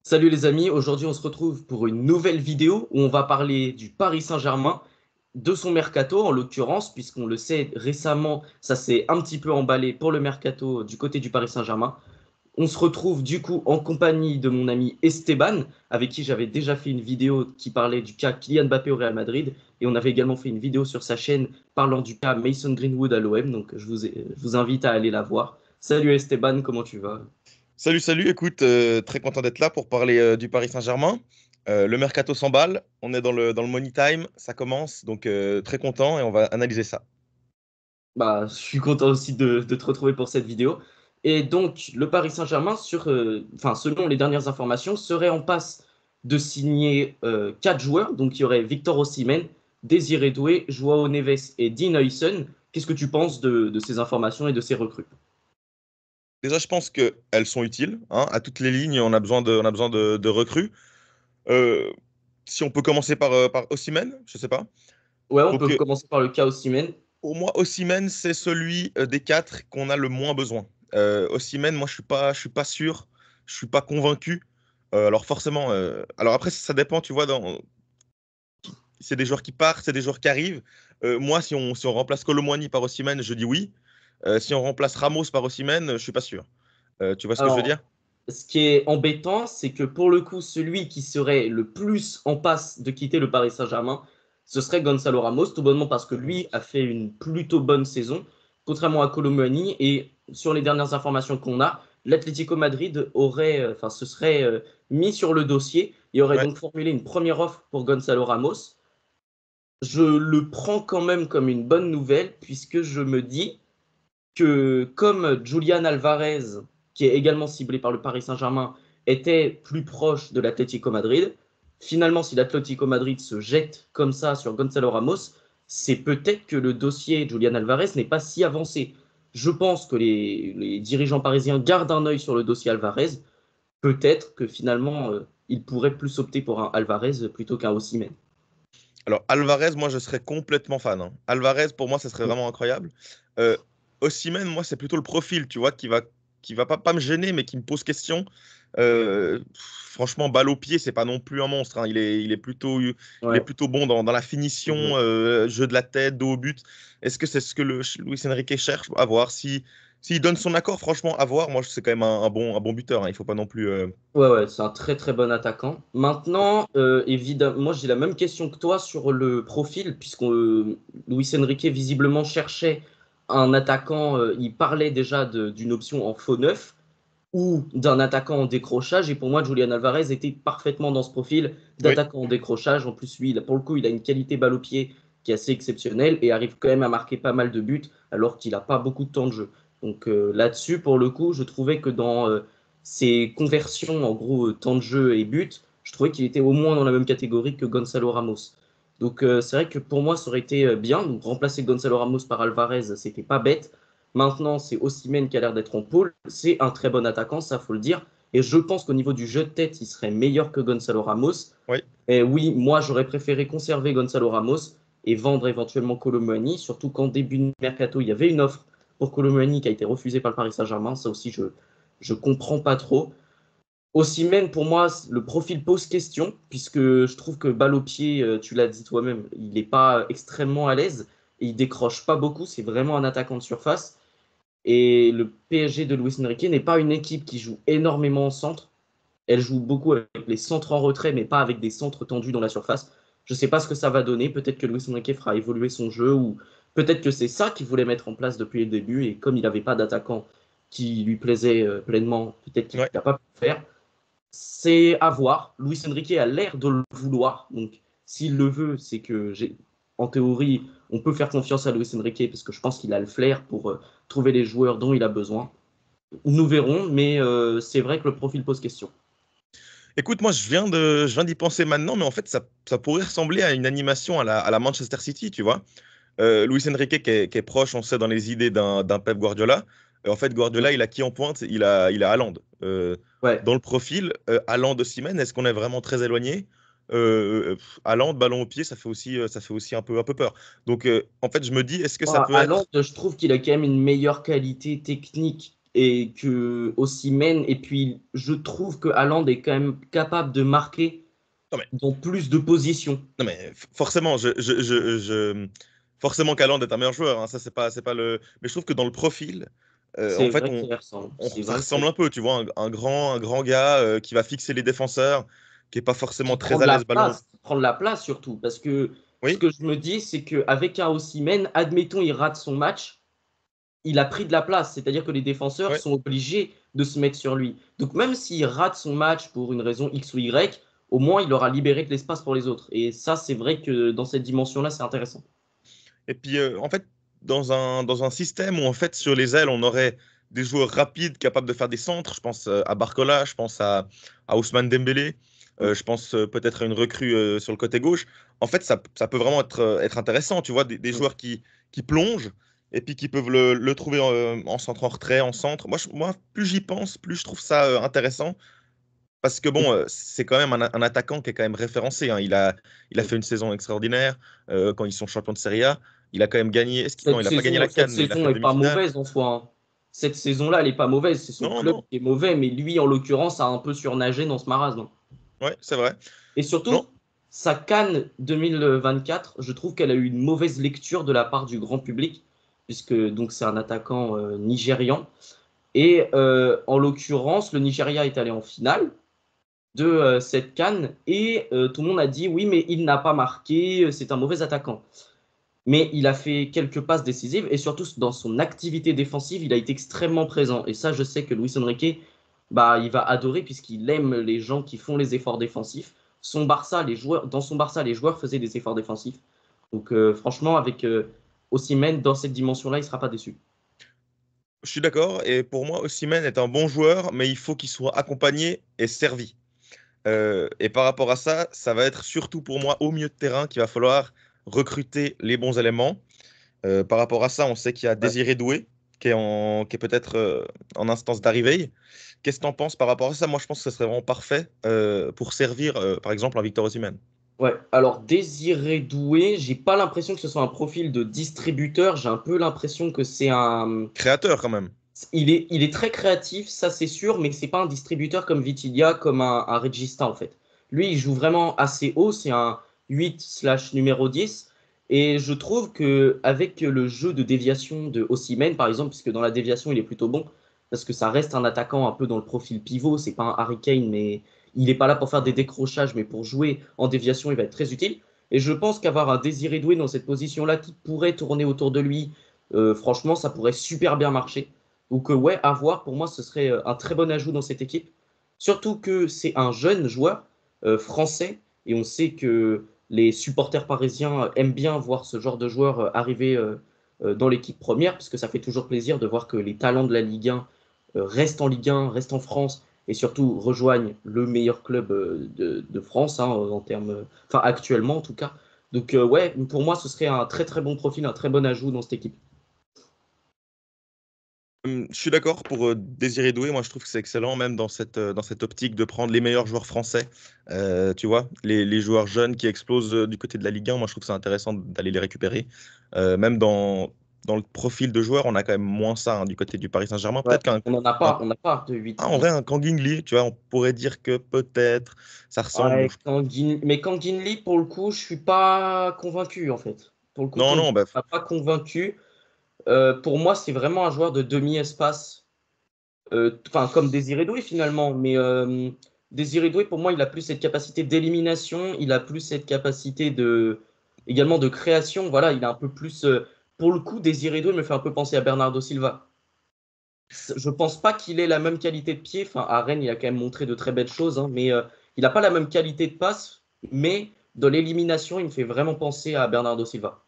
Salut les amis, aujourd'hui on se retrouve pour une nouvelle vidéo où on va parler du Paris Saint-Germain, de son mercato en l'occurrence, puisqu'on le sait récemment, ça s'est un petit peu emballé pour le mercato du côté du Paris Saint-Germain. On se retrouve du coup en compagnie de mon ami Esteban, avec qui j'avais déjà fait une vidéo qui parlait du cas Kylian Mbappé au Real Madrid, et on avait également fait une vidéo sur sa chaîne parlant du cas Mason Greenwood à l'OM, donc je vous invite à aller la voir. Salut Esteban, comment tu vas? Salut, salut, écoute, très content d'être là pour parler du Paris Saint-Germain. Le mercato s'emballe, on est dans le money time, ça commence, donc très content et on va analyser ça. Bah, je suis content aussi de te retrouver pour cette vidéo. Et donc, le Paris Saint-Germain, selon les dernières informations, serait en passe de signer 4 joueurs. Donc, il y aurait Victor Osimhen, Désiré Doué, Joao Neves et Dean Huijsen. Qu'est-ce que tu penses de ces informations et de ces recrues? Déjà, je pense qu'elles sont utiles, hein, à toutes les lignes, on a besoin de recrues. Euh, si on peut commencer par Osimhen, je sais pas. Ouais, on Donc, peut commencer par le cas Osimhen. pour moi, Osimhen, c'est celui des quatre qu'on a le moins besoin. Osimhen, moi, je suis pas sûr, je suis pas convaincu. Alors forcément, alors après, ça dépend, tu vois, c'est des joueurs qui partent, c'est des joueurs qui arrivent. Moi, si on remplace Colomboigny par Osimhen, je dis oui. Si on remplace Ramos par Osimhen, je suis pas sûr. Tu vois ce que je veux Alors, dire? ce qui est embêtant, c'est que pour le coup, celui qui serait le plus en passe de quitter le Paris Saint-Germain, ce serait Gonzalo Ramos, tout bonnement parce que lui a fait une plutôt bonne saison, contrairement à Kolo Muani. Et sur les dernières informations qu'on a, l'Atlético Madrid se serait mis sur le dossier et aurait Ouais. donc formulé une première offre pour Gonzalo Ramos. Je le prends quand même comme une bonne nouvelle, puisque je me dis que comme Julian Alvarez, qui est également ciblé par le Paris Saint-Germain, était plus proche de l'Atlético Madrid, finalement, si l'Atlético Madrid se jette comme ça sur Gonzalo Ramos, c'est peut-être que le dossier Julian Alvarez n'est pas si avancé. Je pense que les dirigeants parisiens gardent un œil sur le dossier Alvarez. Peut-être que finalement, ils pourraient plus opter pour un Alvarez plutôt qu'un Osimhen. Alors, Alvarez, moi, je serais complètement fan, hein. Alvarez, pour moi, ça serait vraiment incroyable. Euh, Osimhen, moi, c'est plutôt le profil, tu vois, qui va pas me gêner, mais qui me pose question. Franchement, balle au pied, c'est pas non plus un monstre, hein. Il est Ouais. plutôt bon dans la finition, Mhm. jeu de la tête, dos au but. Est-ce que c'est ce que Luis Enrique cherche? À voir. S'il donne son accord, franchement, à voir. Moi, c'est quand même un bon buteur, hein. Il faut pas non plus. Ouais, ouais, c'est un très très bon attaquant. Maintenant, évidemment, moi j'ai la même question que toi sur le profil, Luis Enrique visiblement cherchait un attaquant, il parlait déjà d'une option en faux neuf ou d'un attaquant en décrochage, et pour moi Julian Alvarez était parfaitement dans ce profil Oui. d'attaquant en décrochage. En plus, lui, pour le coup, il a une qualité balle au pied qui est assez exceptionnelle et arrive quand même à marquer pas mal de buts alors qu'il n'a pas beaucoup de temps de jeu. Donc là-dessus, pour le coup, je trouvais que dans ses conversions, en gros, temps de jeu et buts, je trouvais qu'il était au moins dans la même catégorie que Gonzalo Ramos. Donc c'est vrai que pour moi, ça aurait été bien. Donc remplacer Gonzalo Ramos par Alvarez, c'était pas bête. Maintenant, c'est Osimhen qui a l'air d'être en pôle. C'est un très bon attaquant, ça faut le dire. Et je pense qu'au niveau du jeu de tête, il serait meilleur que Gonzalo Ramos. Oui. Et oui, moi, j'aurais préféré conserver Gonzalo Ramos et vendre éventuellement Kolo Muani, surtout qu'en début de mercato, il y avait une offre pour Kolo Muani qui a été refusée par le Paris Saint-Germain. Ça aussi, je comprends pas trop. Osimhen, pour moi, le profil pose question, puisque je trouve que balle au pied, tu l'as dit toi-même, il n'est pas extrêmement à l'aise et il décroche pas beaucoup. C'est vraiment un attaquant de surface. Et le PSG de Luis Enrique n'est pas une équipe qui joue énormément en centre. Elle joue beaucoup avec les centres en retrait, mais pas avec des centres tendus dans la surface. Je ne sais pas ce que ça va donner. Peut-être que Luis Enrique fera évoluer son jeu, ou peut-être que c'est ça qu'il voulait mettre en place depuis le début. Et comme il n'avait pas d'attaquant qui lui plaisait pleinement, peut-être qu'il Ouais. n'a pas pu le faire. C'est à voir. Luis Enrique a l'air de le vouloir. Donc, s'il le veut, c'est que en théorie, on peut faire confiance à Luis Enrique parce que je pense qu'il a le flair pour trouver les joueurs dont il a besoin. Nous verrons, mais c'est vrai que le profil pose question. Écoute, moi, je viens d'y penser maintenant, mais en fait, ça pourrait ressembler à une animation à la Manchester City, tu vois. Luis Enrique, qui est proche, on sait, dans les idées d'un Pep Guardiola. En fait, Guardiola, il a qui en pointe? Il a Haaland. Ouais. Dans le profil, Haaland, Osimhen, est-ce qu'on est vraiment très éloigné? Haaland, ballon au pied, ça fait aussi un peu peur. Donc, en fait, je me dis, est-ce que ça peut Haaland, être. je trouve qu'il a quand même une meilleure qualité technique et que Osimhen, et puis je trouve que Haaland est quand même capable de marquer Non, mais, dans plus de positions. non, mais forcément, forcément qu'Haaland est un meilleur joueur, hein, ça, c'est pas le. Mais je trouve que dans le profil, en C'est fait, vrai qu'il ressemble. C'est ça vrai que ressemble un peu, tu vois, un grand gars qui va fixer les défenseurs, qui est pas forcément qui très à l'aise ballon. prend de la place surtout. Parce que ce Oui, que je me dis, c'est qu'avec un Osimhen, admettons, il rate son match, il a pris de la place. C'est-à-dire que les défenseurs oui. sont obligés de se mettre sur lui. Donc même s'il rate son match pour une raison X ou Y, au moins il aura libéré de l'espace pour les autres. Et ça, c'est vrai que dans cette dimension-là, c'est intéressant. Et puis, en fait, dans un système où, en fait, sur les ailes, on aurait des joueurs rapides capables de faire des centres, je pense à Barcola, je pense à Ousmane Dembélé, je pense peut-être à une recrue sur le côté gauche. En fait, ça peut vraiment être intéressant, tu vois, des joueurs qui plongent et puis qui peuvent le trouver en centre en retrait, en centre. Moi, plus j'y pense, plus je trouve ça intéressant. Parce que bon, c'est quand même un attaquant qui est quand même référencé, hein. Il a fait une saison extraordinaire quand ils sont champions de Serie A. Il a quand même gagné. Non, il n'a pas gagné la Cette CAN, mais il a saison fait n'est pas demi-finale. mauvaise en soi, hein. Cette saison-là, elle n'est pas mauvaise. C'est son Non, club non. qui est mauvais, mais lui, en l'occurrence, a un peu surnagé dans ce marasme. Ouais, c'est vrai. Et Non. surtout, sa CAN 2024, je trouve qu'elle a eu une mauvaise lecture de la part du grand public, puisque donc c'est un attaquant nigérian. Et en l'occurrence, le Nigeria est allé en finale de cette CAN et tout le monde a dit oui, mais il n'a pas marqué, c'est un mauvais attaquant. Mais il a fait quelques passes décisives et surtout dans son activité défensive, il a été extrêmement présent. Et ça, je sais que Luis Enrique, bah, il va adorer puisqu'il aime les gens qui font les efforts défensifs. Dans son Barça, les joueurs faisaient des efforts défensifs. Donc franchement, avec Osimhen, dans cette dimension-là, il ne sera pas déçu. Je suis d'accord. Et pour moi, Osimhen est un bon joueur, mais il faut qu'il soit accompagné et servi. Et par rapport à ça, ça va être surtout pour moi au milieu de terrain qu'il va falloir recruter les bons éléments. Par rapport à ça, on sait qu'il y a Ouais. Désiré Doué qui est peut-être en instance d'arrivée. Qu'est-ce que tu en penses par rapport à ça? Moi, je pense que ce serait vraiment parfait pour servir, par exemple, un Victor Osimhen. Ouais, alors Désiré Doué, j'ai pas l'impression que ce soit un profil de distributeur, j'ai un peu l'impression que c'est un. Créateur, quand même. Il est très créatif, ça c'est sûr, mais c'est pas un distributeur comme Vitinha, comme un Regista en fait. Lui, il joue vraiment assez haut, c'est un 8 numéro 10. Et je trouve que avec le jeu de déviation de Osimhen, par exemple, puisque dans la déviation, il est plutôt bon, parce que ça reste un attaquant un peu dans le profil pivot, c'est pas un Harry Kane, mais il n'est pas là pour faire des décrochages, mais pour jouer en déviation, il va être très utile. Et je pense qu'avoir un Désiré Doué dans cette position-là qui pourrait tourner autour de lui, franchement, ça pourrait super bien marcher. Donc, ouais, à voir, pour moi, ce serait un très bon ajout dans cette équipe. Surtout que c'est un jeune joueur français et on sait que les supporters parisiens aiment bien voir ce genre de joueur arriver dans l'équipe première, parce que ça fait toujours plaisir de voir que les talents de la Ligue 1 restent en Ligue 1, restent en France et surtout rejoignent le meilleur club de France, hein, en termes, enfin actuellement en tout cas. Donc, ouais, pour moi, ce serait un très très bon profil, un très bon ajout dans cette équipe. Je suis d'accord pour Désiré Doué. Moi, je trouve que c'est excellent, même dans cette optique de prendre les meilleurs joueurs français. Tu vois, les joueurs jeunes qui explosent du côté de la Ligue 1. Moi, je trouve que c'est intéressant d'aller les récupérer. Même dans le profil de joueur, on a quand même moins ça, hein, du côté du Paris Saint-Germain. Ouais, Peut-être qu'un. on n'en a pas de 8. En vrai, un Kang Lee, tu vois, on pourrait dire que peut-être ça ressemble. Ouais, mais Kangin Lee, pour le coup, je suis pas convaincu, en fait. Pour le coup, Non, Kangin non, bah, m'a pas convaincu. Pour moi, c'est vraiment un joueur de demi-espace, enfin, comme Désiré Doué, finalement. Mais Désiré Doué, pour moi, il a plus cette capacité d'élimination, il a plus cette capacité également de création. Voilà, il a un peu plus. Pour le coup, Désiré Doué me fait un peu penser à Bernardo Silva. Je pense pas qu'il ait la même qualité de pied. Enfin, à Rennes, il a quand même montré de très belles choses, hein, mais il n'a pas la même qualité de passe. Mais dans l'élimination, il me fait vraiment penser à Bernardo Silva.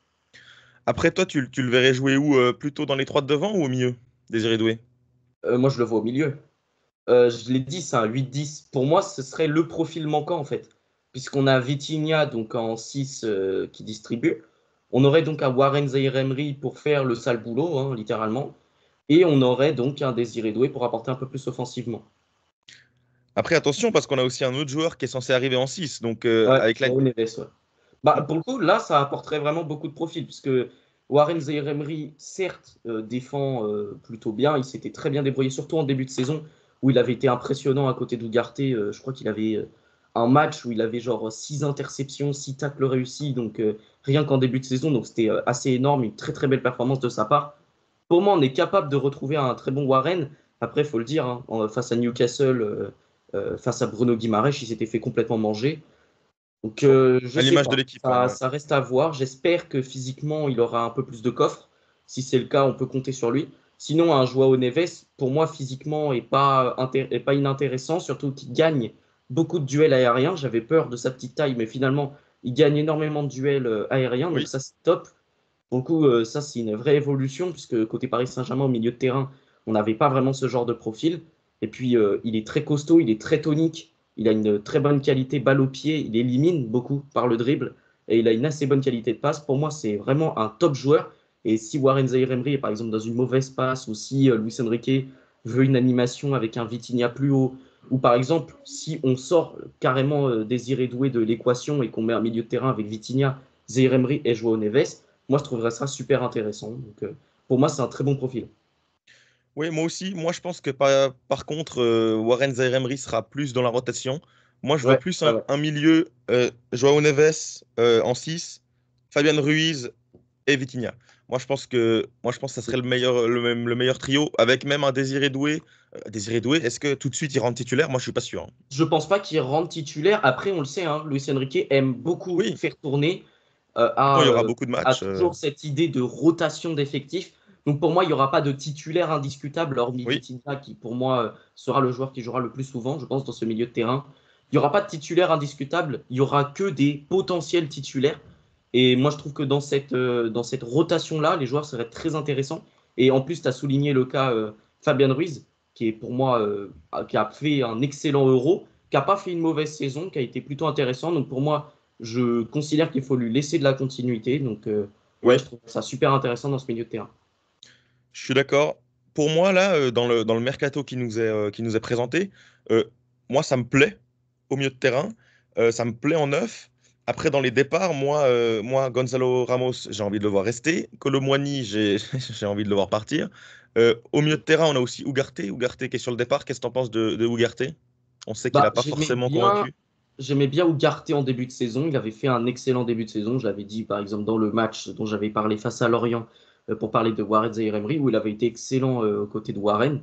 après toi, tu le verrais jouer où? Plutôt dans les trois de devant ou au milieu, Désiré Doué? Moi, je le vois au milieu. Je l'ai dit, c'est un 8-10. Pour moi, ce serait le profil manquant, en fait. Puisqu'on a Vitinha donc en 6 qui distribue. On aurait donc un Warren Zaïre-Emery pour faire le sale boulot, hein, littéralement. Et on aurait donc un Désiré Doué pour apporter un peu plus offensivement. Après, attention, parce qu'on a aussi un autre joueur qui est censé arriver en 6. Donc, Ouais, avec la. João Neves, ouais. Bah, pour le coup, là, ça apporterait vraiment beaucoup de profils, puisque Warren Zaïre-Emery, certes, défend plutôt bien. Il s'était très bien débrouillé, surtout en début de saison, où il avait été impressionnant à côté d'Ugarte. Je crois qu'il avait un match où il avait genre 6 interceptions, 6 tacles réussis, donc rien qu'en début de saison. Donc c'était assez énorme, une très très belle performance de sa part. Pour moi, on est capable de retrouver un très bon Warren. Après, il faut le dire, hein, face à Newcastle, face à Bruno Guimaraes, il s'était fait complètement manger. Donc, je À sais l'image de pas. l'équipe, ouais, Ça, ouais. ça reste à voir. J'espère que physiquement, il aura un peu plus de coffre. Si c'est le cas, on peut compter sur lui. Sinon, un Joao Neves, pour moi, physiquement, est pas inintéressant, surtout qu'il gagne beaucoup de duels aériens. J'avais peur de sa petite taille, mais finalement, il gagne énormément de duels aériens. Donc, Oui, ça, c'est top. Pour le coup, ça, c'est une vraie évolution, puisque côté Paris Saint-Germain, au milieu de terrain, on n'avait pas vraiment ce genre de profil. Et puis, il est très costaud, il est très tonique, il a une très bonne qualité balle au pied, il élimine beaucoup par le dribble, et il a une assez bonne qualité de passe. Pour moi, c'est vraiment un top joueur. Et si Warren Zaïre-Emery est par exemple dans une mauvaise passe, ou si Luis Enrique veut une animation avec un Vitinha plus haut, ou par exemple, si on sort carrément Désiré Doué de l'équation et qu'on met un milieu de terrain avec Vitinha, Zaïre-Emery et Joao Neves, moi, je trouverais ça super intéressant. Donc, pour moi, c'est un très bon profil. oui, moi aussi. Moi, je pense que par contre, Warren Zaïre-Emery sera plus dans la rotation. Moi, je vois Ouais, plus ouais, un, ouais. un milieu, Joao Neves en 6, Fabian Ruiz et Vitinha. Moi, je pense que ça serait le meilleur trio, avec même un Désiré Doué. Désiré Doué, est-ce que tout de suite il rentre titulaire? Moi, je suis pas sûr, hein. Je pense pas qu'il rentre titulaire. Après, on le sait, hein, Luis Enrique aime beaucoup Oui, faire tourner, quand il y aura beaucoup de a matchs. toujours cette idée de rotation d'effectifs. Donc, pour moi, il n'y aura pas de titulaire indiscutable, hormis Oui, Vitinha, qui pour moi sera le joueur qui jouera le plus souvent, je pense, dans ce milieu de terrain. Il n'y aura pas de titulaire indiscutable. Il y aura que des potentiels titulaires. Et moi, je trouve que dans cette rotation-là, les joueurs seraient très intéressants. Et en plus, tu as souligné le cas Fabian Ruiz, qui est pour moi, qui a fait un excellent Euro, qui n'a pas fait une mauvaise saison, qui a été plutôt intéressant. Donc pour moi, je considère qu'il faut lui laisser de la continuité. Donc ouais, je oui, trouve ça super intéressant dans ce milieu de terrain. je suis d'accord. Pour moi, là, dans le mercato qui nous est présenté, euh, moi, ça me plaît au milieu de terrain. Ça me plaît en neuf. Après, dans les départs, moi Gonzalo Ramos, j'ai envie de le voir rester. Kolo Muani, j'ai j'ai envie de le voir partir. Au milieu de terrain, on a aussi Ugarte. Ugarte qui est sur le départ. Qu'est-ce que tu en penses de Ugarte? On sait qu'il Bah, n'a pas forcément convaincu. j'aimais bien Ugarte en début de saison. Il avait fait un excellent début de saison. Je l'avais dit par exemple dans le match dont j'avais parlé face à Lorient pour parler de Warren Zaïre-Emery, où il avait été excellent aux côtés de Warren.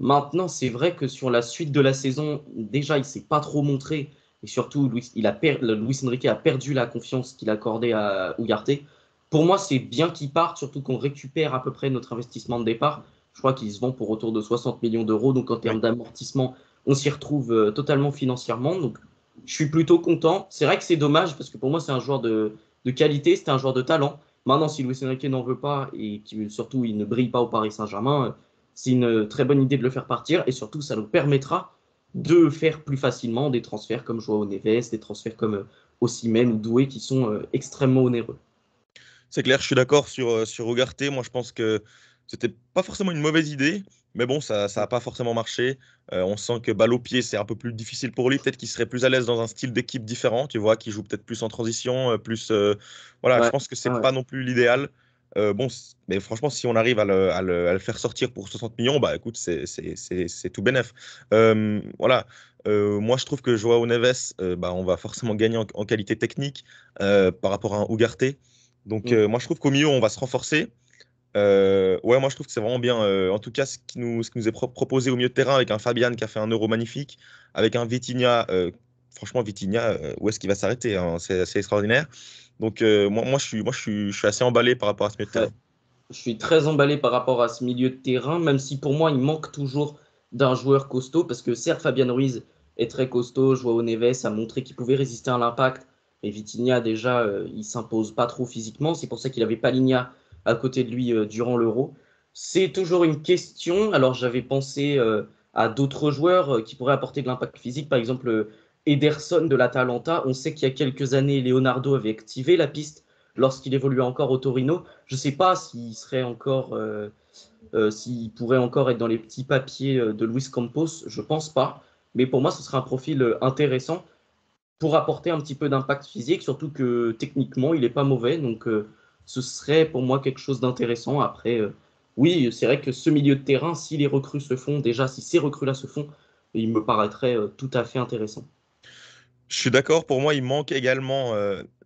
Maintenant, c'est vrai que sur la suite de la saison, déjà, il s'est pas trop montré. Et surtout, Luis Enrique a perdu la confiance qu'il accordait à Ugarte. Pour moi, c'est bien qu'il parte, surtout qu'on récupère à peu près notre investissement de départ. Je crois qu'il se vend pour autour de 60 millions d'euros. Donc, en termes Oui. d'amortissement, on s'y retrouve totalement financièrement. Donc, je suis plutôt content. C'est vrai que c'est dommage parce que pour moi, c'est un joueur de qualité, c'est un joueur de talent. Maintenant, si Luis Enrique n'en veut pas et surtout il ne brille pas au Paris Saint-Germain, c'est une très bonne idée de le faire partir et surtout, ça nous permettra de faire plus facilement des transferts comme Joao Neves, des transferts comme Osimhen ou Doué qui sont extrêmement onéreux. C'est clair, je suis d'accord sur Ugarte. Moi, je pense que c'était pas forcément une mauvaise idée, mais bon, ça n'a pas forcément marché. On sent que balle au pied, c'est un peu plus difficile pour lui. Peut-être qu'il serait plus à l'aise dans un style d'équipe différent, tu vois, qui joue peut-être plus en transition, plus. Voilà, je Ouais, pense que ouais, c'est ouais. pas non plus l'idéal. Bon, mais franchement, si on arrive à le faire sortir pour 60 millions, bah écoute, c'est tout bénef. Voilà. Moi, je trouve que Joao Neves, bah, on va forcément gagner en qualité technique par rapport à un Ugarte. Donc, Mm. moi, je trouve qu'au milieu, on va se renforcer. Ouais, moi, je trouve que c'est vraiment bien. En tout cas, ce qui nous est proposé au milieu de terrain avec un Fabian qui a fait un Euro magnifique, avec un Vitinha. Franchement, Vitinha, où est-ce qu'il va s'arrêter, hein? C'est extraordinaire. Donc, moi, je suis assez emballé par rapport à ce milieu de Ouais. terrain. Je suis très emballé par rapport à ce milieu de terrain, même si pour moi, il manque toujours d'un joueur costaud, parce que certes, Fabian Ruiz est très costaud, Joao Neves a montré qu'il pouvait résister à l'impact, et Vitinha, déjà, il s'impose pas trop physiquement, c'est pour ça qu'il avait Palinha à côté de lui durant l'Euro. C'est toujours une question, alors j'avais pensé à d'autres joueurs qui pourraient apporter de l'impact physique, par exemple Ederson de l'Atalanta, on sait qu'il y a quelques années, Leonardo avait activé la piste lorsqu'il évoluait encore au Torino. Je ne sais pas s'il pourrait encore être dans les petits papiers de Luis Campos. Je pense pas. Mais pour moi, ce serait un profil intéressant pour apporter un petit peu d'impact physique, surtout que techniquement, il n'est pas mauvais. Donc, ce serait pour moi quelque chose d'intéressant. Après, oui, c'est vrai que ce milieu de terrain, si les recrues se font, déjà, si ces recrues-là se font, il me paraîtrait tout à fait intéressant. Je suis d'accord, pour moi, il manque également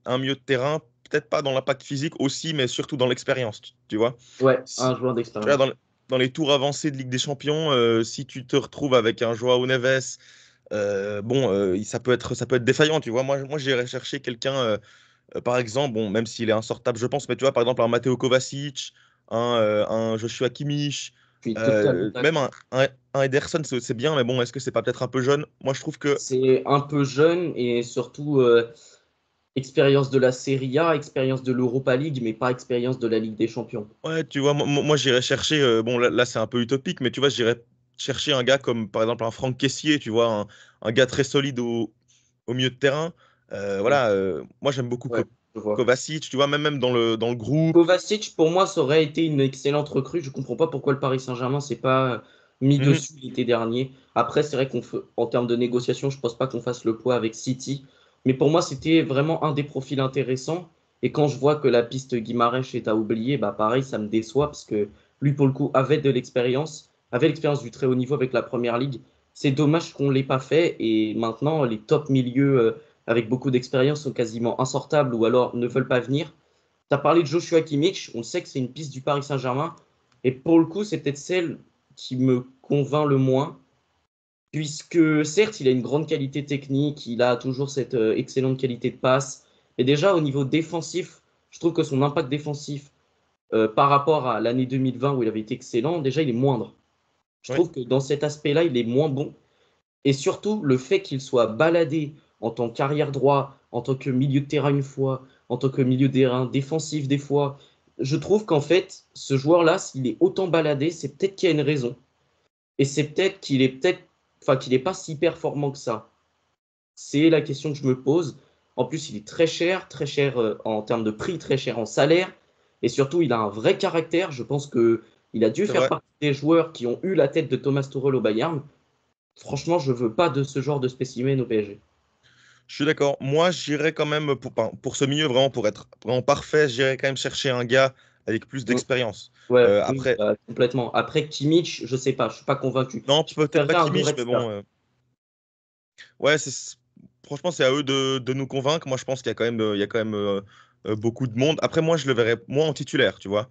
un milieu de terrain, peut-être pas dans l'impact physique aussi, mais surtout dans l'expérience, tu vois. Ouais, Si- un joueur Tu vois, d'expérience. dans les tours avancés de Ligue des Champions, si tu te retrouves avec un Joao Neves, ça peut être défaillant, tu vois. Moi j'irais chercher quelqu'un, par exemple, bon, même s'il est insortable, je pense, mais tu vois, par exemple, un Matteo Kovacic, un Joshua Kimmich, Je suis totalement même d'accord. un Ederson, c'est bien, mais bon, est-ce que c'est pas peut-être un peu jeune? Moi, je trouve que C'est un peu jeune et surtout expérience de la Serie A, expérience de l'Europa League, mais pas expérience de la Ligue des Champions. ouais, tu vois, moi, j'irais chercher, bon là, c'est un peu utopique, mais tu vois, j'irais chercher un gars comme par exemple un Franck Kessié, tu vois, un gars très solide au milieu de terrain. Mm. Voilà, moi j'aime beaucoup Ouais, je vois. Kovacic, tu vois, même dans le groupe. Kovacic, pour moi, ça aurait été une excellente recrue. Je ne comprends pas pourquoi le Paris Saint-Germain s'est pas mis Mhm. dessus l'été dernier. Après, c'est vrai qu'en termes de négociation, je ne pense pas qu'on fasse le poids avec City. Mais pour moi, c'était vraiment un des profils intéressants. Et quand je vois que la piste Guimarães est à oublier, bah pareil, ça me déçoit parce que lui, pour le coup, avait l'expérience du très haut niveau avec la Première Ligue. C'est dommage qu'on ne l'ait pas fait. Et maintenant, les top milieux avec beaucoup d'expérience sont quasiment insortables ou alors ne veulent pas venir. Tu as parlé de Joshua Kimmich, on sait que c'est une piste du Paris Saint-Germain, et pour le coup, c'est peut-être celle qui me convainc le moins, puisque certes, il a une grande qualité technique, il a toujours cette excellente qualité de passe, mais déjà au niveau défensif, je trouve que son impact défensif par rapport à l'année 2020 où il avait été excellent, déjà il est moindre. Je Oui, trouve que dans cet aspect-là, il est moins bon. Et surtout, le fait qu'il soit baladé en tant qu'arrière droit, en tant que milieu de terrain une fois, en tant que milieu de terrain défensif des fois, je trouve qu'en fait, ce joueur-là, s'il est autant baladé, c'est peut-être qu'il y a une raison. Et c'est enfin, qu'il n'est pas si performant que ça. C'est la question que je me pose. En plus, il est très cher en termes de prix, très cher en salaire. Et surtout, il a un vrai caractère. Je pense que il a dû c'est faire vrai. partie des joueurs qui ont eu la tête de Thomas Tuchel au Bayern. Franchement, je veux pas de ce genre de spécimen au PSG. Je suis d'accord. Moi, j'irais quand même pour ce milieu, vraiment pour être vraiment parfait, j'irais quand même chercher un gars avec plus Mm. d'expérience. Ouais, oui, Après, bah, complètement. Après, Kimmich, je sais pas, je suis pas convaincu. non, Je peut-être pas préférerais un Kimmich, mais Goretzka. bon, ouais, franchement, c'est à eux de nous convaincre. Moi, je pense qu'il y a quand même, beaucoup de monde. Après, moi, je le verrais moins en titulaire, tu vois.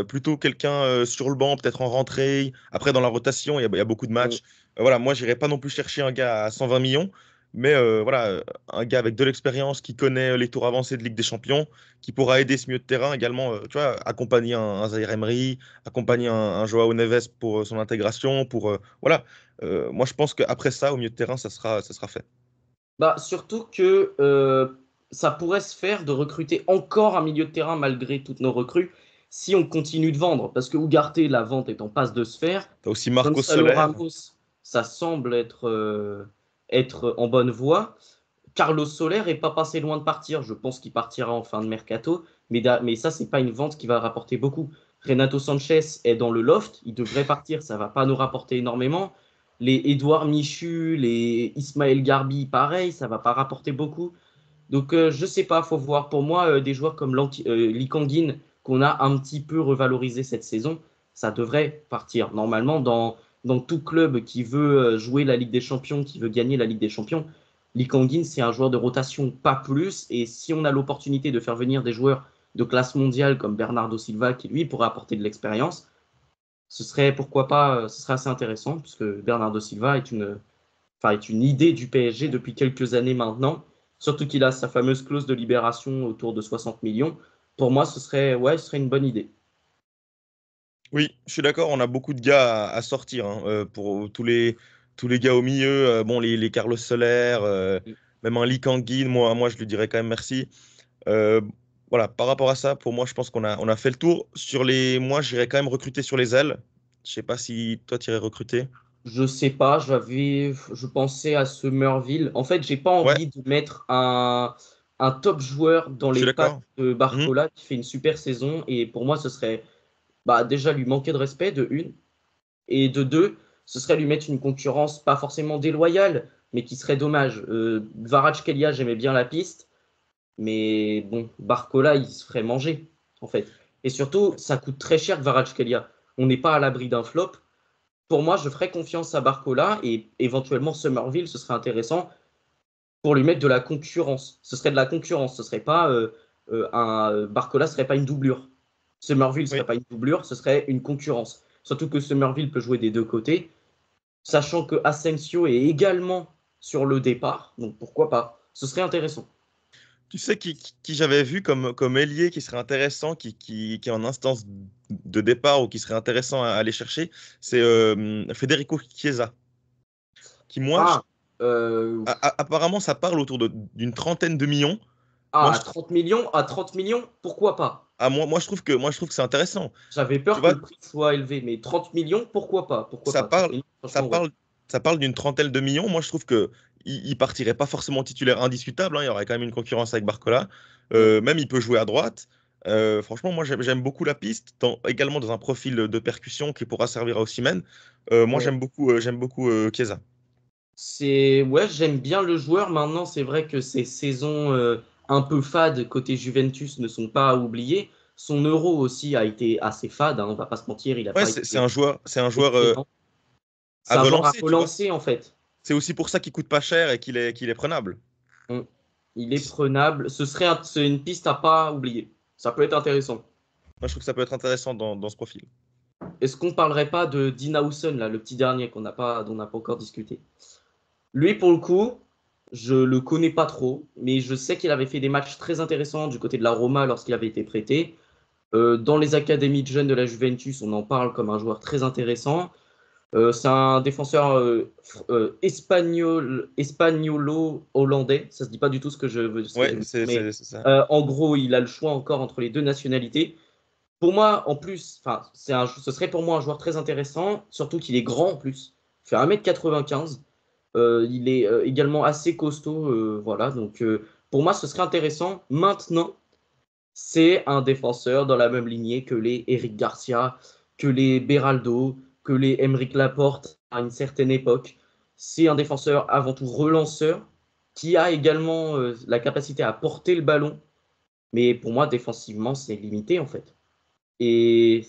Plutôt quelqu'un sur le banc, peut-être en rentrée. Après, dans la rotation, il y a beaucoup de Mm. matchs. Voilà, moi, j'irais pas non plus chercher un gars à 120 millions, mais voilà, un gars avec de l'expérience, qui connaît les tours avancés de Ligue des Champions, qui pourra aider ce milieu de terrain également, tu vois, accompagner un Zaïre Emery, accompagner un Joao Neves pour son intégration, voilà. Moi, je pense qu'après ça, au milieu de terrain, ça sera fait. Bah, surtout que ça pourrait se faire de recruter encore un milieu de terrain malgré toutes nos recrues si on continue de vendre. Parce que Ugarte, la vente est en passe de se faire. T'as aussi Marcos Gonzalo Soler. Ramos, ça semble être en bonne voie. Carlos Soler est pas passé loin de partir. Je pense qu'il partira en fin de mercato. Mais ça, c'est pas une vente qui va rapporter beaucoup. Renato Sanchez est dans le loft. Il devrait partir. Ça va pas nous rapporter énormément. Les Edouard Michu, les Ismaël Garbi, pareil, ça va pas rapporter beaucoup. Donc, je sais pas, faut voir. Pour moi, des joueurs comme Lee Kangin, qu'on a un petit peu revalorisé cette saison, ça devrait partir. Normalement, dans tout club qui veut jouer la Ligue des Champions, qui veut gagner la Ligue des Champions, Lee Kangin, c'est un joueur de rotation, pas plus. Et si on a l'opportunité de faire venir des joueurs de classe mondiale comme Bernardo Silva, qui lui pourrait apporter de l'expérience, ce serait pourquoi pas, ce serait assez intéressant, puisque Bernardo Silva est une idée du PSG depuis quelques années maintenant. Surtout qu'il a sa fameuse clause de libération autour de 60 millions. Pour moi, ce serait une bonne idée. Oui, je suis d'accord, on a beaucoup de gars à sortir, hein, pour tous les gars au milieu. Bon, les Carlos Soler, même un Lee Kang-in, moi, je lui dirais quand même merci. Euh, voilà, par rapport à ça, pour moi, je pense qu'on a fait le tour. Moi, j'irais quand même recruter sur les ailes. Je sais pas si toi, tu irais recruter. Je sais pas, je pensais à ce Merville. En fait, j'ai pas Ouais, envie de mettre un top joueur dans je suis les pattes d'accord. de Mhm. Barcola qui fait une super saison. Et pour moi, ce serait bah, déjà lui manquer de respect, de une. Et de deux, ce serait lui mettre une concurrence pas forcément déloyale, mais qui serait dommage. Kvaratskhelia, j'aimais bien la piste, mais bon, Barcola, il se ferait manger. en fait. Et surtout, ça coûte très cher Kvaratskhelia. On n'est pas à l'abri d'un flop. Pour moi, je ferais confiance à Barcola et éventuellement Somerville, ce serait intéressant pour lui mettre de la concurrence. Ce serait de la concurrence, ce serait pas Barcola serait pas une doublure. Somerville Oui. serait pas une doublure, ce serait une concurrence. Surtout que Somerville peut jouer des deux côtés, sachant que Asensio est également sur le départ, donc pourquoi pas. Ce serait intéressant. Tu sais qui j'avais vu comme ailier qui serait intéressant, qui est en instance de départ ou qui serait intéressant à aller chercher, c'est Federico Chiesa. Qui, moi, Ah, euh, apparemment, ça parle autour d'une trentaine de millions. Moi, ah, je trouve, 30 millions, pourquoi pas? moi, je trouve que c'est intéressant. J'avais Tu peur que vois, le prix soit élevé, mais 30 millions, pourquoi pas? Pourquoi ça pas? 30 parle, millions, ça franchement, ouais. parle, ça parle d'une trentaine de millions. Moi, je trouve que il partirait pas forcément titulaire indiscutable, hein. Il y aurait quand même une concurrence avec Barcola. Mm. Même, il peut jouer à droite. Franchement, moi, j'aime beaucoup la piste, également dans un profil de percussion qui pourra servir à Osimhen. Moi, Ouais. j'aime beaucoup Chiesa. Ouais, j'aime bien le joueur. Maintenant, c'est vrai que ses saisons un peu fades côté Juventus ne sont pas à oublier. Son Euro aussi a été assez fade, hein, on va pas se mentir, il n'a Ouais, pas c'est été c'est un joueur excellent. à C'est un joueur à relancer, tu vois. relancer en fait. C'est aussi pour ça qu'il coûte pas cher et qu'il est prenable. Mm. Il est prenable. C'est une piste à pas oublier. Ça peut être intéressant. Moi, je trouve que ça peut être intéressant dans ce profil. Est-ce qu'on parlerait pas de Dinhausen, là, le petit dernier dont on n'a pas encore discuté? Lui, pour le coup, je le connais pas trop, mais je sais qu'il avait fait des matchs très intéressants du côté de la Roma lorsqu'il avait été prêté. Dans les académies de jeunes de la Juventus, on en parle comme un joueur très intéressant. C'est un défenseur espagnolo-hollandais. Ça se dit pas du tout ce que je Ouais, veux dire, mais c'est ça. en gros, il a le choix encore entre les deux nationalités. Pour moi, en plus, enfin, ce serait pour moi un joueur très intéressant, surtout qu'il est grand en plus. Il fait 1,95 m. Il est également assez costaud. Voilà, donc pour moi, ce serait intéressant. Maintenant, c'est un défenseur dans la même lignée que les Eric Garcia, que les Beraldo, que les Emeric Laporte à une certaine époque. C'est un défenseur avant tout relanceur qui a également la capacité à porter le ballon. Mais pour moi, défensivement, c'est limité en fait. Et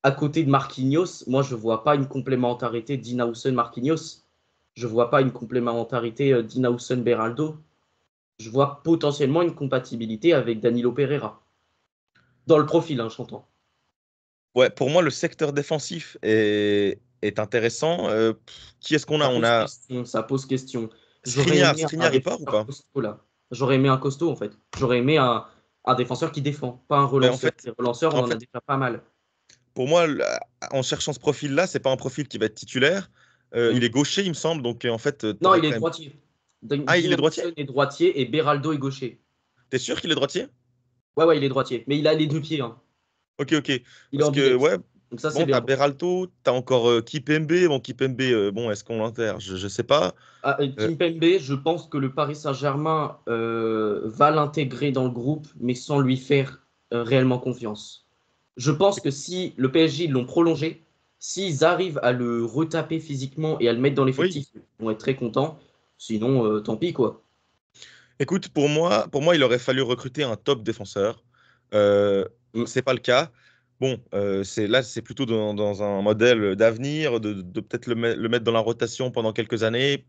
à côté de Marquinhos, moi, je ne vois pas une complémentarité d'Inausen-Marquinhos. Je ne vois pas une complémentarité d'Inausen-Beraldo. Je vois potentiellement une compatibilité avec Danilo Pereira. Dans le profil, hein, j'entends. Ouais, pour moi, le secteur défensif est intéressant. Qui est-ce qu'on a? Ça On pose a question, ça pose question. J'aurais aimé un Skriniar, il part ou défenseur pas? costaud là. J'aurais aimé un costaud en fait. J'aurais aimé un défenseur qui défend, pas un Mais en relanceur. fait, Les relanceurs, on en en a fait, déjà pas mal. pour moi, en cherchant ce profil-là, c'est pas un profil qui va être titulaire. Il Mm. est gaucher, il me semble. Donc, en fait, tu Non, aurais il quand est même. droitier. Ah, il est droitier? Dinausen est droitier et Beraldo est gaucher. T'es sûr qu'il est droitier? Ouais, ouais, il est droitier. Mais il a les deux pieds, hein. Ok, ok. Il est Parce que, ambidextre. ouais, Donc ça, c'est bon, t'as bien. Beraldo, t'as encore Kipembe. Bon, Kipembe, bon, est-ce qu'on l'enterre? Je sais pas. Ah, Euh, Kimpembe, je pense que le Paris Saint-Germain va l'intégrer dans le groupe, mais sans lui faire réellement confiance. Je pense que si le PSG ils l'ont prolongé, s'ils arrivent à le retaper physiquement et à le mettre dans oui. l'effectif, ils vont être très contents. Sinon, tant pis, quoi. Écoute, pour moi, il aurait fallu recruter un top défenseur. Mm. C'est pas le cas. Bon, c'est plutôt dans un modèle d'avenir, de peut-être le mettre dans la rotation pendant quelques années.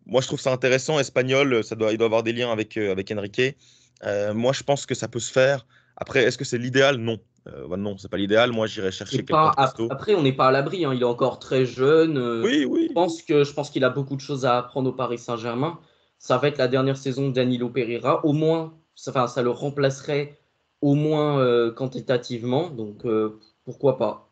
Moi, je trouve ça intéressant. Espagnol, il doit avoir des liens avec Enrique. Moi, je pense que ça peut se faire. Après, est-ce que c'est l'idéal? Non. Bah non, c'est pas l'idéal. Moi, j'irais Et chercher quelqu'un pas, de costaud. après, on n'est pas à l'abri, hein. Il est encore très jeune. Oui, oui. Je pense qu'il a beaucoup de choses à apprendre au Paris Saint-Germain. Ça va être la dernière saison de Danilo Pereira. Au moins, enfin, ça le remplacerait au moins quantitativement. Donc, pourquoi pas?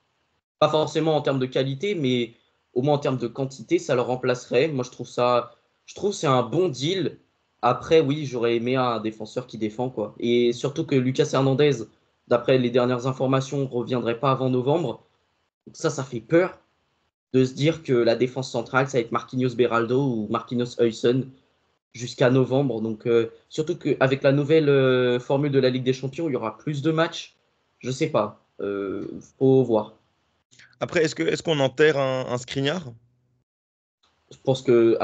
Pas forcément en termes de qualité, mais au moins en termes de quantité, ça le remplacerait. Moi, je trouve que c'est un bon deal. Après, oui, j'aurais aimé un défenseur qui défend, quoi. Et surtout que Lucas Hernandez, d'après les dernières informations, reviendrait pas avant novembre. Donc ça fait peur de se dire que la défense centrale, ça va être Marquinhos Beraldo ou Marquinhos Huysen jusqu'à novembre. Donc, surtout qu'avec la nouvelle formule de la Ligue des Champions, il y aura plus de matchs. Je sais pas. Faut voir. Après, est-ce qu'on enterre un Skriniar? Je pense que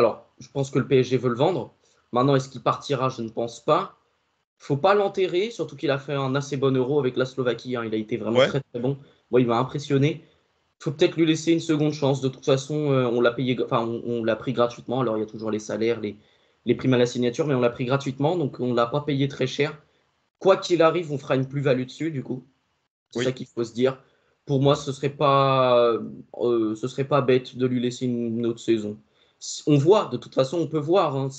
le PSG veut le vendre. Maintenant, est-ce qu'il partira? Je ne pense pas. Faut pas l'enterrer, surtout qu'il a fait un assez bon Euro avec la Slovaquie, hein. Il a été vraiment Ouais, très très bon. Moi, il m'a impressionné. Faut peut-être lui laisser une seconde chance. De toute façon, on l'a payé, enfin, on l'a pris gratuitement. Alors, il y a toujours les salaires, les primes à la signature, mais on l'a pris gratuitement, donc on l'a pas payé très cher. Quoi qu'il arrive, on fera une plus-value dessus, du coup. C'est ça oui. qu'il faut se dire. Pour moi, ce serait pas bête de lui laisser une autre saison. On voit, de toute façon, on peut voir, hein.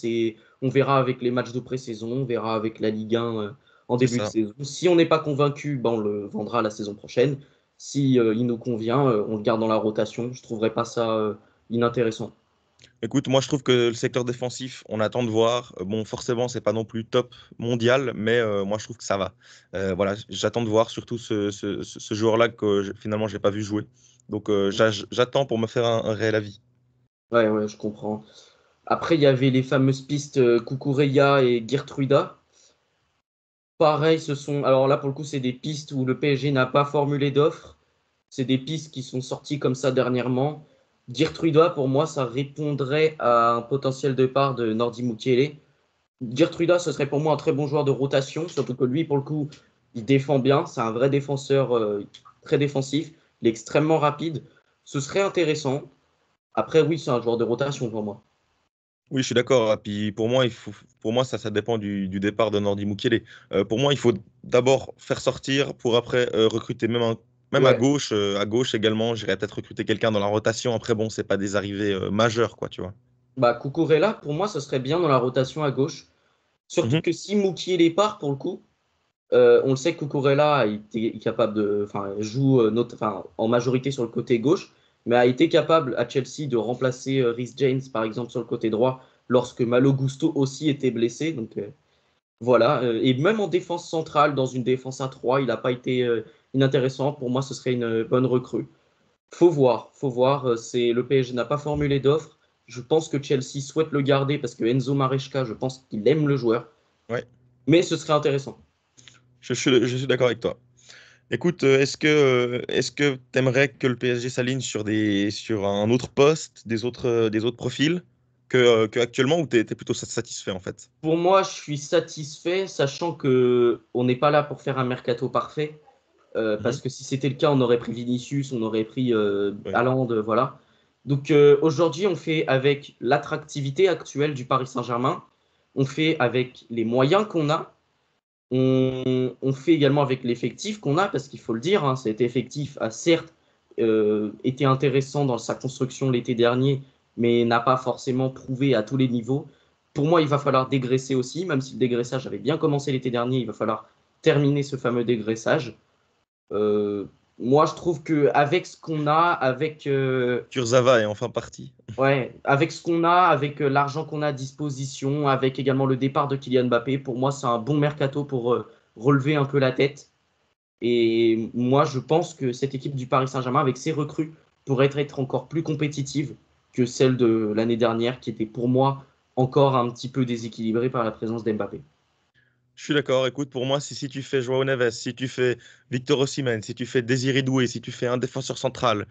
On verra avec les matchs de pré-saison, on verra avec la Ligue 1 en C'est début de ça. saison. Si on n'est pas convaincu, ben, on le vendra la saison prochaine. Si il nous convient, on le garde dans la rotation. Je trouverais pas ça inintéressant. Écoute, moi je trouve que le secteur défensif, on attend de voir. Bon, forcément, c'est pas non plus top mondial, mais moi je trouve que ça va. Voilà, j'attends de voir surtout ce joueur-là que finalement je n'ai pas vu jouer. Donc j'attends pour me faire un réel avis. Ouais, ouais, je comprends. Après, il y avait les fameuses pistes Cucurella et Geertruida. Pareil, ce sont. Alors là, pour le coup, c'est des pistes où le PSG n'a pas formulé d'offre. C'est des pistes qui sont sorties comme ça dernièrement. Geertruida, pour moi, ça répondrait à un potentiel départ de Nordi Mukiele. Geertruida, ce serait pour moi un très bon joueur de rotation, surtout que lui, pour le coup, il défend bien. C'est un vrai défenseur très défensif. Il est extrêmement rapide. Ce serait intéressant. Après, oui, c'est un joueur de rotation pour moi. Oui, je suis d'accord. Et puis pour moi, ça dépend du départ de Nordi Mukiele. Pour moi, il faut d'abord faire sortir pour après recruter même Ouais, à gauche également. J'irais peut-être recruter quelqu'un dans la rotation. Après, bon, c'est pas des arrivées majeures, quoi, tu vois. bah Cucurella, pour moi, ce serait bien dans la rotation à gauche. Surtout Mhm. que si Mukiele part, pour le coup, on le sait que Cucurella a été capable de, enfin, joue enfin, en majorité sur le côté gauche, mais a été capable à Chelsea de remplacer Reece James, par exemple, sur le côté droit, lorsque Malo Gusto aussi était blessé. Donc voilà. Et même en défense centrale, dans une défense à 3, il n'a pas été inintéressant. Pour moi, ce serait une bonne recrue. Faut voir, faut voir. Le PSG n'a pas formulé d'offre. Je pense que Chelsea souhaite le garder parce que Enzo Maresca, je pense qu'il aime le joueur, Ouais. mais ce serait intéressant. Je suis d'accord avec toi. Écoute, est-ce que tu aimerais que le PSG s'aligne sur un autre poste, des autres profils que actuellement ou t'es plutôt satisfait en fait? Pour moi, je suis satisfait, sachant que on n'est pas là pour faire un mercato parfait. Parce Mhm. que si c'était le cas, on aurait pris Vinicius, on aurait pris Oui. Haaland, voilà. Donc aujourd'hui, on fait avec l'attractivité actuelle du Paris Saint-Germain, on fait avec les moyens qu'on a, on fait également avec l'effectif qu'on a, parce qu'il faut le dire, hein, cet effectif a certes été intéressant dans sa construction l'été dernier, mais n'a pas forcément prouvé à tous les niveaux. Pour moi, il va falloir dégraisser aussi, même si le dégraissage avait bien commencé l'été dernier, il va falloir terminer ce fameux dégraissage. Euh, Moi, je trouve que avec ce qu'on a, Kurzawa est enfin parti. ouais, avec ce qu'on a, avec l'argent qu'on a à disposition, avec également le départ de Kylian Mbappé, pour moi, c'est un bon mercato pour relever un peu la tête. Et moi, je pense que cette équipe du Paris Saint-Germain, avec ses recrues, pourrait être encore plus compétitive que celle de l'année dernière, qui était pour moi encore un petit peu déséquilibrée par la présence d'Mbappé. Je suis d'accord. Écoute, pour moi, si tu fais Joao Neves, si tu fais Victor Osimhen, si tu fais Désiré Doué, si tu fais un défenseur central,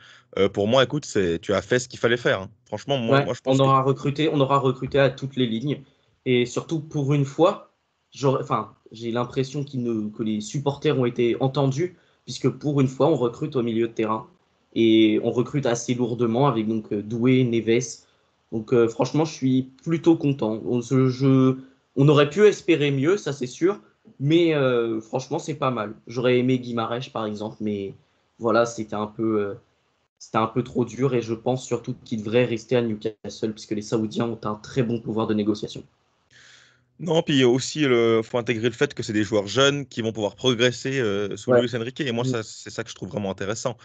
pour moi, écoute, tu as fait ce qu'il fallait faire, hein. Franchement, Ouais, moi, je pense que on aura recruté à toutes les lignes. Et surtout, pour une fois, enfin, j'ai l'impression que les supporters ont été entendus, puisque pour une fois, on recrute au milieu de terrain. Et on recrute assez lourdement avec donc Doué, Neves. Donc franchement, je suis plutôt content. On aurait pu espérer mieux, ça c'est sûr. Mais franchement, c'est pas mal. J'aurais aimé Guimarães, par exemple, mais voilà, c'était un peu trop dur et je pense surtout qu'il devrait rester à Newcastle puisque les Saoudiens ont un très bon pouvoir de négociation. non, puis aussi, il faut intégrer le fait que c'est des joueurs jeunes qui vont pouvoir progresser sous Ouais. Luis Enrique. Et moi, c'est ça que je trouve vraiment intéressant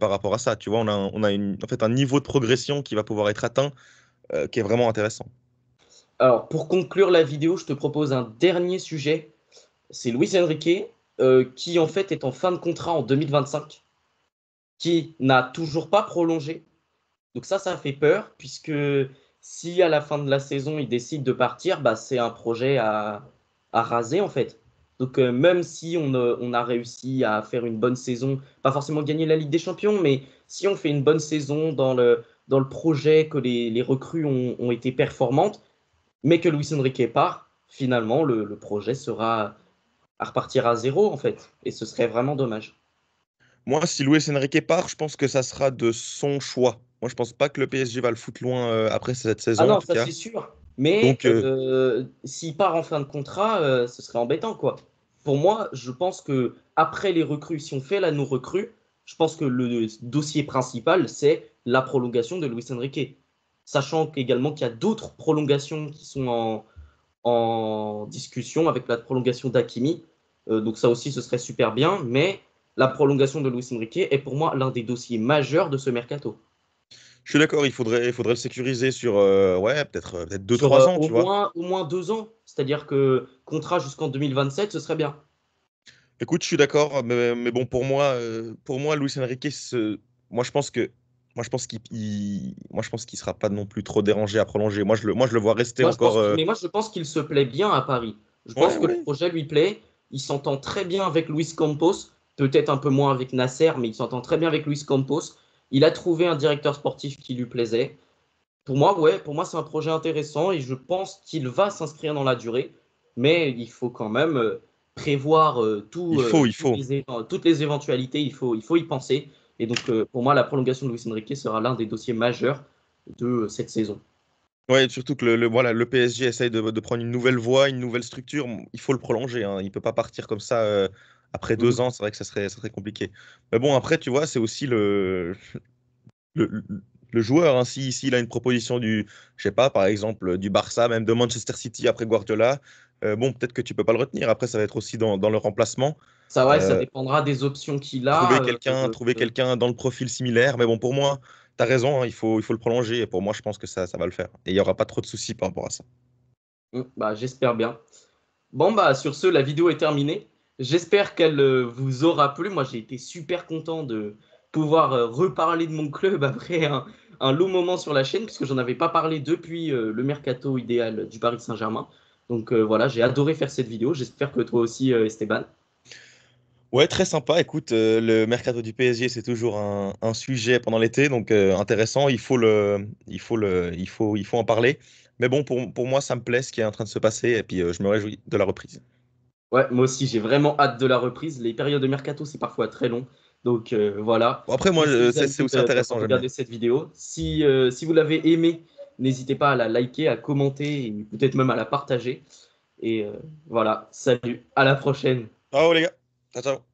par rapport à ça. Tu vois, on a en fait un niveau de progression qui va pouvoir être atteint qui est vraiment intéressant. Alors, pour conclure la vidéo, je te propose un dernier sujet. C'est Luis Enrique qui, en fait, est en fin de contrat en 2025, qui n'a toujours pas prolongé. Donc ça fait peur puisque si à la fin de la saison, il décide de partir, bah, c'est un projet à raser, en fait. Donc même si on a réussi à faire une bonne saison, pas forcément gagner la Ligue des Champions, mais si on fait une bonne saison dans le projet, que les recrues ont été performantes, mais que Luis Enrique part, finalement, le projet sera à repartir à zéro, en fait. Et ce serait vraiment dommage. Moi, si Luis Enrique part, je pense que ça sera de son choix. Moi, je pense pas que le PSG va le foutre loin après cette Ah saison, en non, tout ça cas. c'est sûr. Mais Donc, s'il part en fin de contrat, ce serait embêtant, quoi. Pour moi, je pense que après les recrues, si on fait là nos recrues, je pense que le dossier principal, c'est la prolongation de Luis Enrique. Sachant également qu'il y a d'autres prolongations qui sont en discussion avec la prolongation d'Hakimi. Donc ça aussi, ce serait super bien. Mais la prolongation de Luis Enrique est pour moi l'un des dossiers majeurs de ce mercato. je suis d'accord, il faudrait le sécuriser sur ouais, peut-être Sur 2-3 ans, tu vois. au moins 2 ans. C'est-à-dire que contrat jusqu'en 2027, ce serait bien. Écoute, je suis d'accord, mais bon, pour moi, Luis Enrique, moi, je pense que. Moi, je pense qu'il sera pas non plus trop dérangé à prolonger. Moi, je le vois rester encore. Mais moi, je pense qu'il se plaît bien à Paris. Je pense Ouais, que le ouais. projet lui plaît. Il s'entend très bien avec Luis Campos, peut-être un peu moins avec Nasser, mais il s'entend très bien avec Luis Campos. Il a trouvé un directeur sportif qui lui plaisait. Pour moi, ouais, pour moi, c'est un projet intéressant et je pense qu'il va s'inscrire dans la durée. Mais il faut quand même prévoir Il faut. toutes les éventualités. Il faut y penser. Et donc, pour moi, la prolongation de Luis Enrique sera l'un des dossiers majeurs de cette saison. Ouais, surtout que voilà, le PSG essaye de prendre une nouvelle voie, une nouvelle structure. Il faut le prolonger, hein. Il peut pas partir comme ça après Mhm. 2 ans. C'est vrai que ça serait compliqué. Mais bon, après, tu vois, c'est aussi le, le joueur. Hein. S'il a une proposition je sais pas, par exemple, du Barça, même de Manchester City après Guardiola, bon, peut-être que tu peux pas le retenir. Après, ça va être aussi dans le remplacement. Ça, ouais, ça Euh, dépendra des options qu'il trouver a. quelqu'un, trouver quelqu'un dans le profil similaire. Mais bon, pour moi, tu as raison, hein, il faut le prolonger. Et pour moi, je pense que ça va le faire. Et il y aura pas trop de soucis par rapport à ça. Bah, j'espère bien. Bon, bah, sur ce, la vidéo est terminée. J'espère qu'elle vous aura plu. Moi, j'ai été super content de pouvoir reparler de mon club après un long moment sur la chaîne, puisque j'en avais pas parlé depuis le mercato idéal du Paris Saint-Germain. Donc voilà, j'ai adoré faire cette vidéo. J'espère que toi aussi, Esteban. Ouais, très sympa. Écoute, le mercato du PSG, c'est toujours un sujet pendant l'été, donc intéressant. Il faut en parler. Mais bon, pour moi, ça me plaît ce qui est en train de se passer, et puis je me réjouis de la reprise. Ouais, moi aussi, j'ai vraiment hâte de la reprise. Les périodes de mercato, c'est parfois très long. Donc voilà. Bon, après, moi, Merci les c'est amis aussi intéressant, d'avoir j'aime bien. regardé cette vidéo. Si vous l'avez aimée, n'hésitez pas à la liker, à commenter et peut-être même à la partager. Et voilà, salut, à la prochaine. Ciao les gars. Ciao, ciao.